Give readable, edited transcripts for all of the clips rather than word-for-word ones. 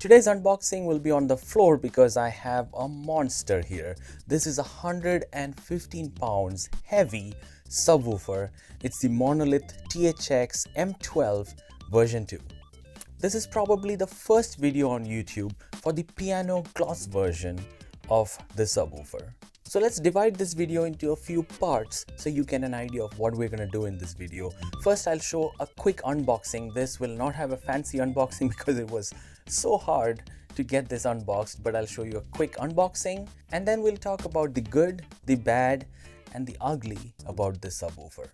Today's unboxing will be on the floor because I have a monster here. This is a 115 pounds heavy subwoofer. It's the Monolith THX M12 version 2. This is probably the first video on YouTube for the piano gloss version of the subwoofer. So let's divide this video into a few parts so you get an idea of what we're going to do in this video. First, I'll show a quick unboxing. This will not have a fancy unboxing because it was so hard to get this unboxed, but I'll show you a quick unboxing and then we'll talk about the good, the bad, and the ugly about this subwoofer.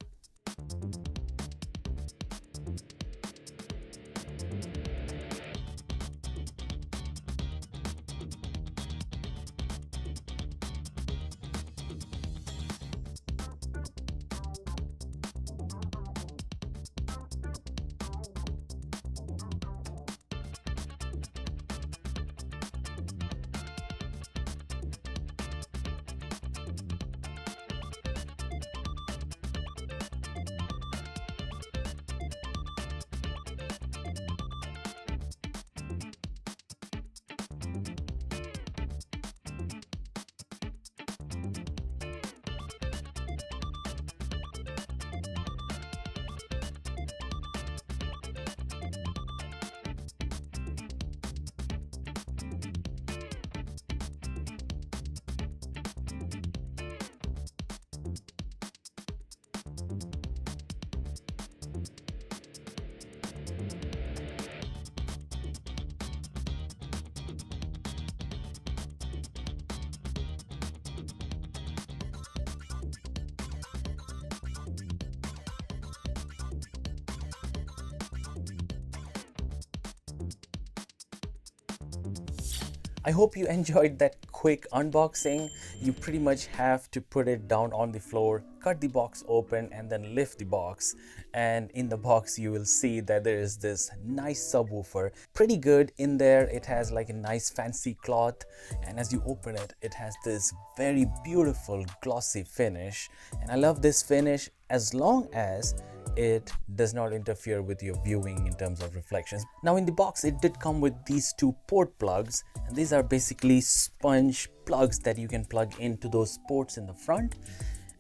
I hope you enjoyed that quick unboxing. You pretty much have to put it down on the floor, cut the box open and then lift the box, and in the box you will see that there is this nice subwoofer, pretty good in there. It has like a nice fancy cloth, and as you open it, it has this very beautiful glossy finish, and I love this finish as long as it does not interfere with your viewing in terms of reflections. Now in the box it did come with these two port plugs, and these are basically sponge plugs that you can plug into those ports in the front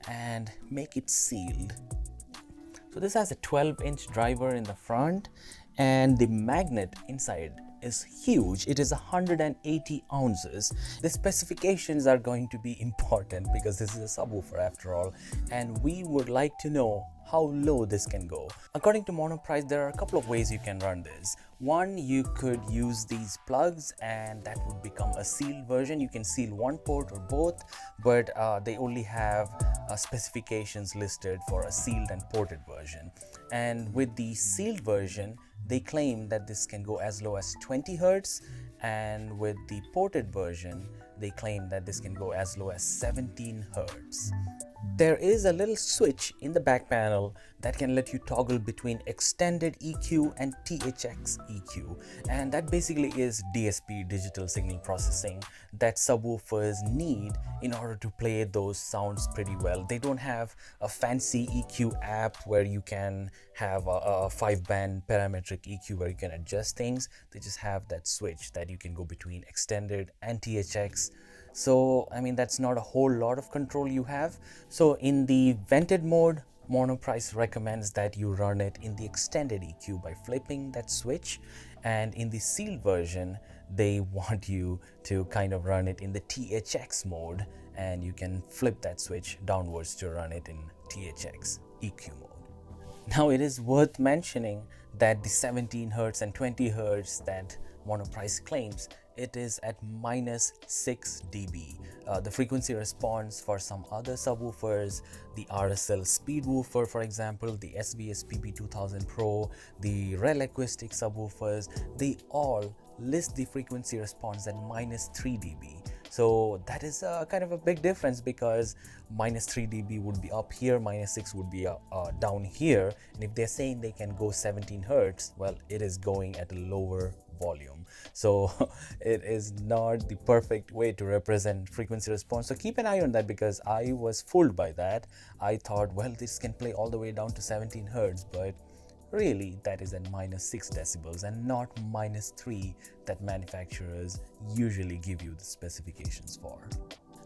and make it sealed. So this has a 12-inch driver in the front, and the magnet inside is huge. It is 180 ounces. The specifications are going to be important because this is a subwoofer after all, and we would like to know how low this can go. According to Monoprice, there are a couple of ways you can run this. One, you could use these plugs and that would become a sealed version. You can seal one port or both, but they only have specifications listed for a sealed and ported version. And with the sealed version, they claim that this can go as low as 20 Hz, and with the ported version, they claim that this can go as low as 17 Hz. There is a little switch in the back panel that can let you toggle between extended EQ and THX EQ, and that basically is DSP, digital signal processing, that subwoofers need in order to play those sounds pretty well. They don't have a fancy EQ app where you can have a 5-band parametric EQ where you can adjust things. They just have that switch that you can go between extended and THX. So I mean, that's not a whole lot of control you have. So in the vented mode, Monoprice recommends that you run it in the extended EQ by flipping that switch, and in the sealed version they want you to kind of run it in the THX mode, and you can flip that switch downwards to run it in THX EQ mode. Now it is worth mentioning that the 17 Hz and 20 Hz that Monoprice claims, it is at -6 dB. The frequency response for some other subwoofers, the RSL Speedwoofer for example, the SVS PB2000 Pro, the Grille acoustic subwoofers, they all list the frequency response at -3 dB. So that is kind of a big difference, because -3 dB would be up here, -6 would be down here, and if they're saying they can go 17 Hz, well, it is going at a lower volume. So it is not the perfect way to represent frequency response. So keep an eye on that, because I was fooled by that. I thought, well, this can play all the way down to 17 Hz, but Really, that is at -6 decibels and not -3 that manufacturers usually give you the specifications for.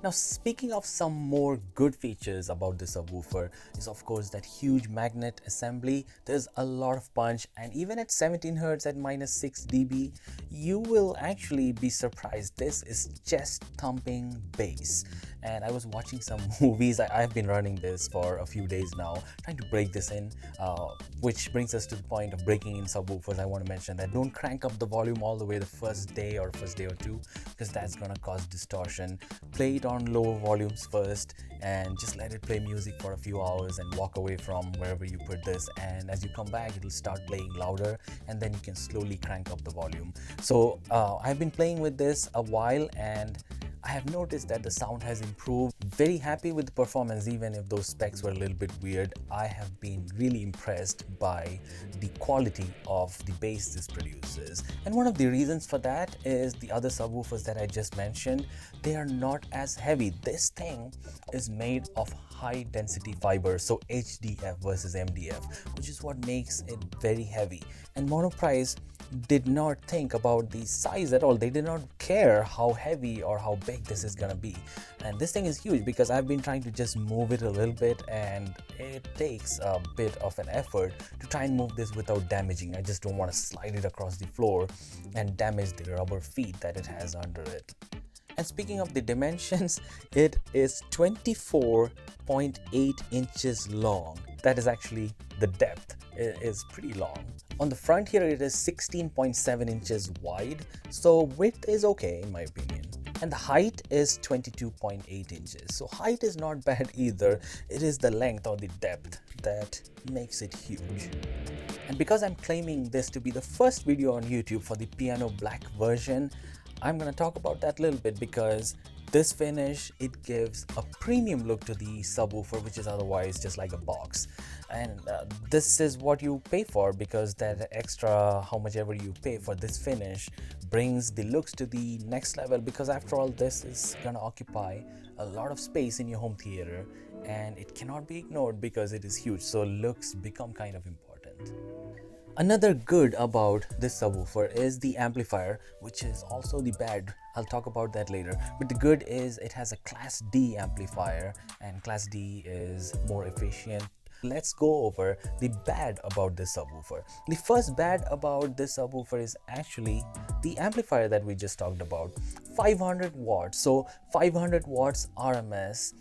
Now, speaking of some more good features about the subwoofer is of course that huge magnet assembly. There's a lot of punch, and even at 17 Hz at -6 dB, you will actually be surprised. This is chest thumping bass. And I was watching some movies. I've been running this for a few days now, trying to break this in, which brings us to the point of breaking in subwoofers. I want to mention that don't crank up the volume all the way the first day or two, because that's gonna cause distortion. Play it on lower volumes first and just let it play music for a few hours and walk away from wherever you put this, and as you come back it'll start playing louder, and then you can slowly crank up the volume. So I've been playing with this a while and I have noticed that the sound has improved. Very happy with the performance, even if those specs were a little bit weird. I have been really impressed by the quality of the bass this produces. And one of the reasons for that is the other subwoofers that I just mentioned, they are not as heavy. This thing is made of high density fiber, so HDF versus MDF, which is what makes it very heavy. And Monoprice did not think about the size at all. They did not care how heavy or how big this is gonna be. And this thing is huge because I've been trying to just move it a little bit, and it takes a bit of an effort to try and move this without damaging. I just don't want to slide it across the floor and damage the rubber feet that it has under it. And speaking of the dimensions, it is 24.8 inches long. That is actually the depth. It is pretty long. On the front here, it is 16.7 inches wide, so width is okay in my opinion. And the height is 22.8 inches. So height is not bad either. It is the length or the depth that makes it huge. And because I'm claiming this to be the first video on YouTube for the piano black version, I'm gonna talk about that a little bit, because this finish, it gives a premium look to the subwoofer, which is otherwise just like a box. And this is what you pay for, because that extra, how much ever you pay for this finish, brings the looks to the next level, because after all, this is gonna occupy a lot of space in your home theater, and it cannot be ignored because it is huge, so looks become kind of important. Another good about this subwoofer is the amplifier, which is also the bad. I'll talk about that later. But the good is it has a Class D amplifier, and Class D is more efficient. Let's go over the bad about this subwoofer. The first bad about this subwoofer is actually the amplifier that we just talked about. 500 watts, so 500 watts RMS.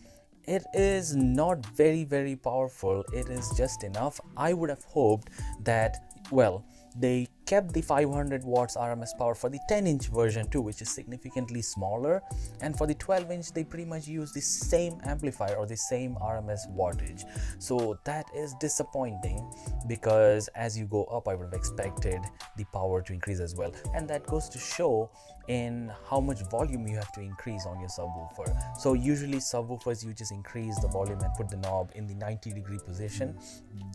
It is not very powerful. It is just enough. I would have hoped that, well, they kept the 500 watts RMS power for the 10-inch version too, which is significantly smaller, and for the 12-inch they pretty much use the same amplifier or the same RMS wattage. So that is disappointing, because as you go up, I would have expected the power to increase as well, and that goes to show in how much volume you have to increase on your subwoofer. So usually subwoofers, you just increase the volume and put the knob in the 90-degree position.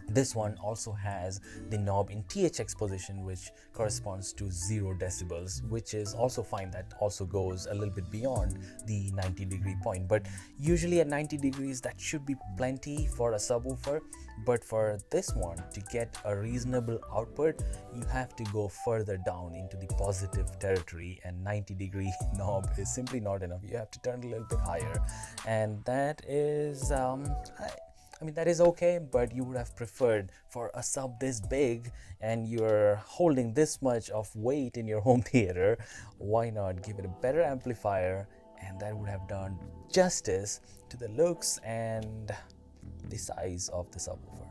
This one also has the knob in THX position, which corresponds to 0 decibels, which is also fine. That also goes a little bit beyond the 90-degree point, but usually at 90 degrees that should be plenty for a subwoofer. But for this one, to get a reasonable output, you have to go further down into the positive territory, and 90-degree knob is simply not enough. You have to turn a little bit higher, and that is I mean, that is okay, but you would have preferred for a sub this big and you're holding this much of weight in your home theater. Why not give it a better amplifier, and that would have done justice to the looks and the size of the subwoofer.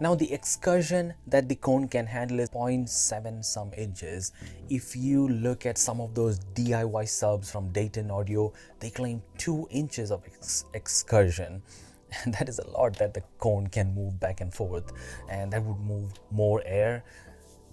Now, the excursion that the cone can handle is 0.7 some inches. If you look at some of those DIY subs from Dayton Audio, they claim 2 inches of excursion. And that is a lot that the cone can move back and forth, and that would move more air.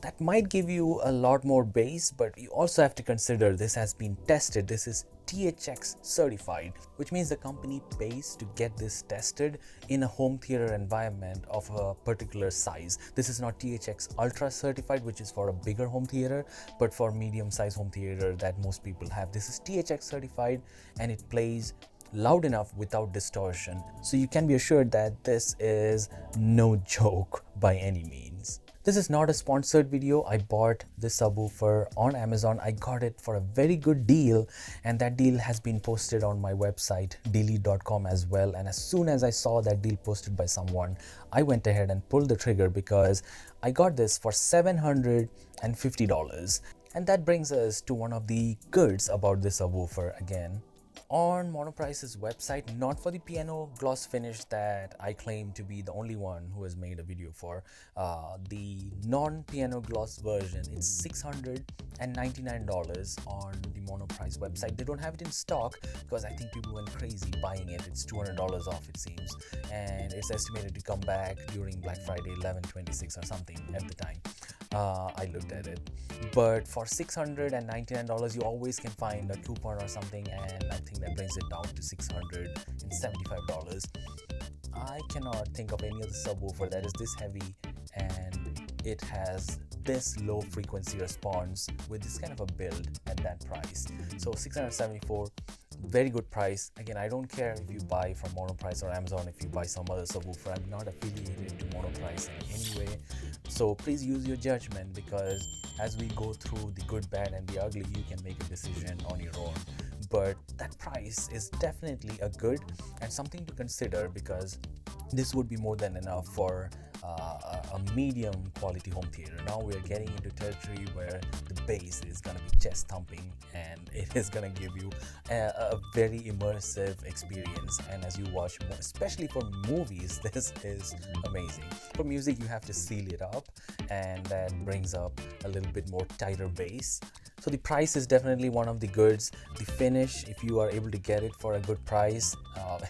That might give you a lot more bass, but you also have to consider this has been tested. This is THX certified, which means the company pays to get this tested in a home theater environment of a particular size. This is not THX Ultra certified, which is for a bigger home theater, but for medium-sized home theater that most people have. This is THX certified, and it plays loud enough without distortion, so you can be assured that this is no joke by any means. This is not a sponsored video. I bought this subwoofer on Amazon. I got it for a very good deal, and that deal has been posted on my website delete.com as well. And as soon as I saw that deal posted by someone, I went ahead and pulled the trigger because I got this for $750. And that brings us to one of the goods about this subwoofer again. On Monoprice's website, not for the piano gloss finish that I claim to be the only one who has made a video for, the non-piano gloss version, it's $699 on the Monoprice website. They don't have it in stock because I think people went crazy buying it. It's $200 off, it seems, and it's estimated to come back during Black Friday 11/26 or something at the time. I looked at it, but for $699 you always can find a coupon or something, and I think that brings it down to $675. I cannot think of any other subwoofer that is this heavy and it has this low frequency response with this kind of a build at that price. So $674, very good price. Again, I don't care if you buy from Monoprice or Amazon, if you buy some other subwoofer. I'm not affiliated to Monoprice in any way, so please use your judgment, because as we go through the good, bad and the ugly, you can make a decision on your own. But that price is definitely a good and something to consider, because this would be more than enough for a medium quality home theater. Now we're getting into territory where the bass is going to be chest thumping, and it is going to give you a very immersive experience. And as you watch, especially for movies, this is amazing. For music, you have to seal it up, and that brings up a little bit more tighter bass. So the price is definitely one of the goods. The finish, if you are able to get it for a good price,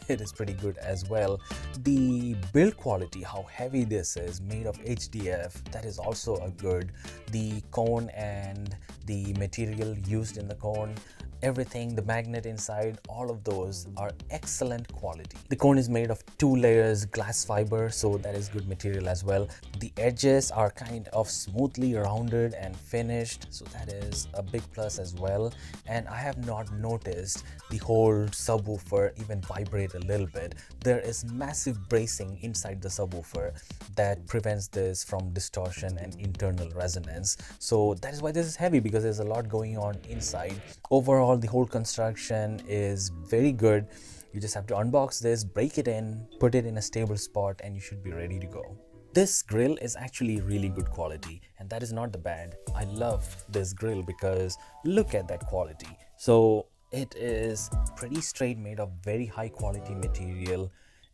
it is pretty good as well. The build quality, how heavy this is, made of HDF, that is also a good. The cone and the material used in the cone, everything, the magnet inside, all of those are excellent quality. The cone is made of 2 layers glass fiber, so that is good material as well. The edges are kind of smoothly rounded and finished, so that is a big plus as well. And I have not noticed the whole subwoofer even vibrate a little bit. There is massive bracing inside the subwoofer that prevents this from distortion and internal resonance. So that is why this is heavy, because there's a lot going on inside. Overall, the whole construction is very good. You just have to unbox this, break it in, put it in a stable spot, and you should be ready to go. This grill is actually really good quality, and that is not the bad. I love this grill because look at that quality. So it is pretty straight, made of very high quality material,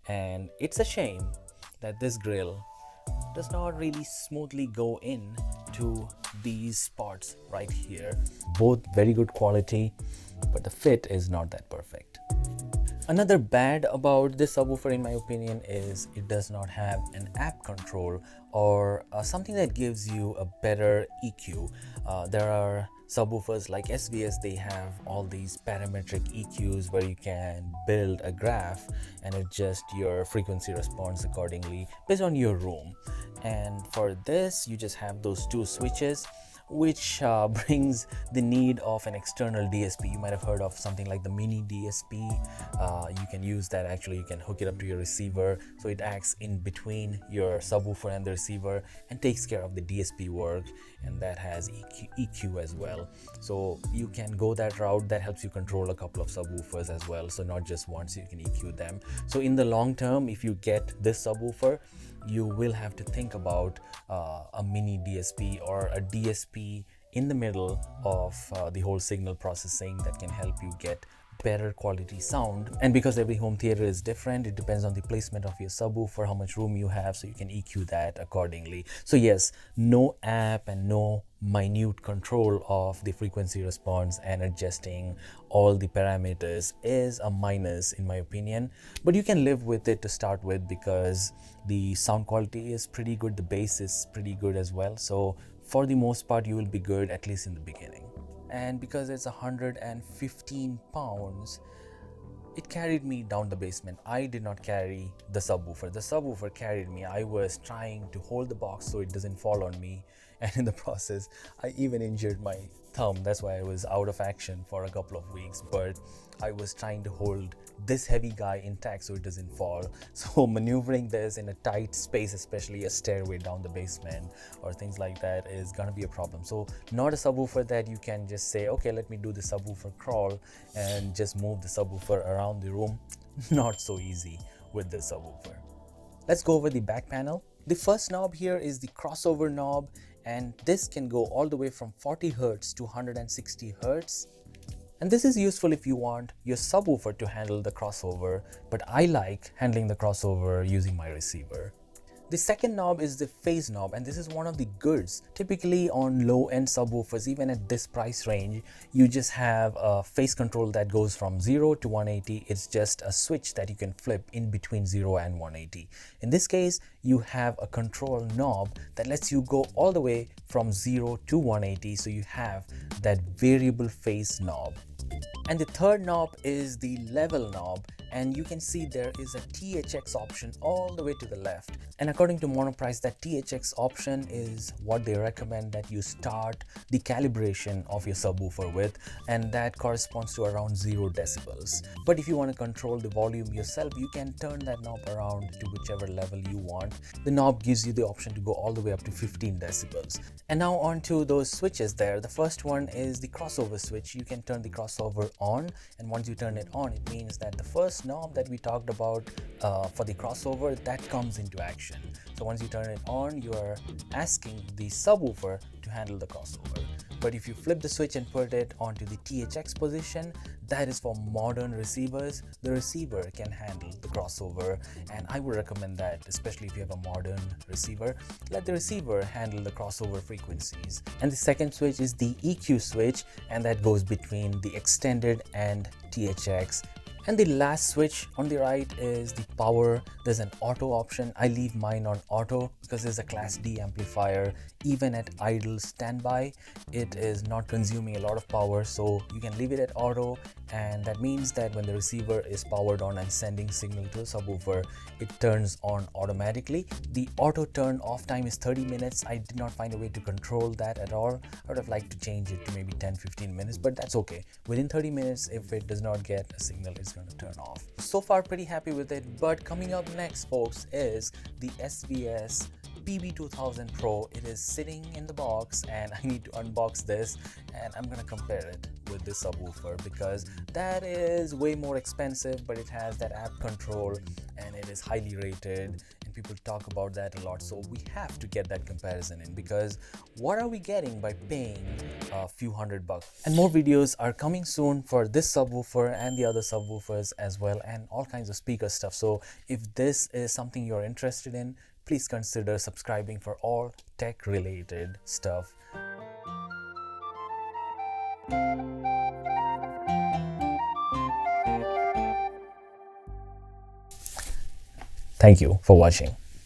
and it's a shame that this grill does not really smoothly go in to these spots right here. Both very good quality, but the fit is not that perfect. Another bad about this subwoofer, in my opinion, is it does not have an app control or something that gives you a better EQ. There are subwoofers like SVS, they have all these parametric EQs where you can build a graph and adjust your frequency response accordingly based on your room. And for this, you just have those 2 switches, which brings the need of an external DSP. You might have heard of something like the mini DSP. You can use that. Actually, you can hook it up to your receiver, so it acts in between your subwoofer and the receiver and takes care of the DSP work, and that has EQ as well. So you can go that route. That helps you control a couple of subwoofers as well, so not just one, so you can EQ them. So in the long term, if you get this subwoofer, you will have to think about a mini DSP or a DSP in the middle of the whole signal processing that can help you get better quality sound. And because every home theater is different, it depends on the placement of your subwoofer, how much room you have, so you can EQ that accordingly. So yes, no app and no minute control of the frequency response and adjusting all the parameters is a minus in my opinion, but you can live with it to start with because the sound quality is pretty good, the bass is pretty good as well. So for the most part, you will be good, at least in the beginning. And because it's 115 pounds, it carried me down the basement. I did not carry the subwoofer. The subwoofer carried me. I was trying to hold the box so it doesn't fall on me, and in the process, I even injured my thumb. That's why I was out of action for a couple of weeks, but I was trying to hold this heavy guy intact so it doesn't fall. So maneuvering this in a tight space, especially a stairway down the basement or things like that, is gonna be a problem. So not a subwoofer that you can just say, okay, let me do the subwoofer crawl and just move the subwoofer around the room. Not so easy with this subwoofer. Let's go over the back panel. The first knob here is the crossover knob, and this can go all the way from 40 Hz to 160 Hz. And this is useful if you want your subwoofer to handle the crossover, but I like handling the crossover using my receiver. The second knob is the phase knob, and this is one of the goods. Typically on low-end subwoofers, even at this price range, you just have a phase control that goes from 0 to 180. It's just a switch that you can flip in between 0 and 180. In this case, you have a control knob that lets you go all the way from 0 to 180, so you have that variable phase knob. And the third knob is the level knob, and you can see there is a THX option all the way to the left. And according to Monoprice, that THX option is what they recommend that you start the calibration of your subwoofer with, and that corresponds to around 0 decibels. But if you want to control the volume yourself, you can turn that knob around to whichever level you want. The knob gives you the option to go all the way up to 15 decibels. And now on to those switches there. The first one is the crossover switch. You can turn the crossover on, and once you turn it on, it means that the first knob that we talked about for the crossover, that comes into action. So once you turn it on, you are asking the subwoofer to handle the crossover. But if you flip the switch and put it onto the THX position, that is for modern receivers. The receiver can handle the crossover, and I would recommend that, especially if you have a modern receiver. Let the receiver handle the crossover frequencies. And the second switch is the EQ switch, and that goes between the extended and THX. And the last switch on the right is the power. There's an auto option. I leave mine on auto because there's a class D amplifier. Even at idle standby, it is not consuming a lot of power, so you can leave it at auto, and that means that when the receiver is powered on and sending signal to a subwoofer, it turns on automatically. The auto turn off time is 30 minutes. I did not find a way to control that at all. I would have liked to change it to maybe 10-15 minutes, but that's okay. Within 30 minutes, if it does not get a signal, it's going to turn off. So far pretty happy with it, but coming up next, folks, is the SVS PB2000 Pro. It is sitting in the box, and I need to unbox this, and I'm gonna compare it with this subwoofer because that is way more expensive, but it has that app control and it is highly rated, and people talk about that a lot. So we have to get that comparison in, because what are we getting by paying a few $100? And more videos are coming soon for this subwoofer and the other subwoofers as well, and all kinds of speaker stuff. So if this is something you're interested in, please consider subscribing for all tech related stuff. Thank you for watching.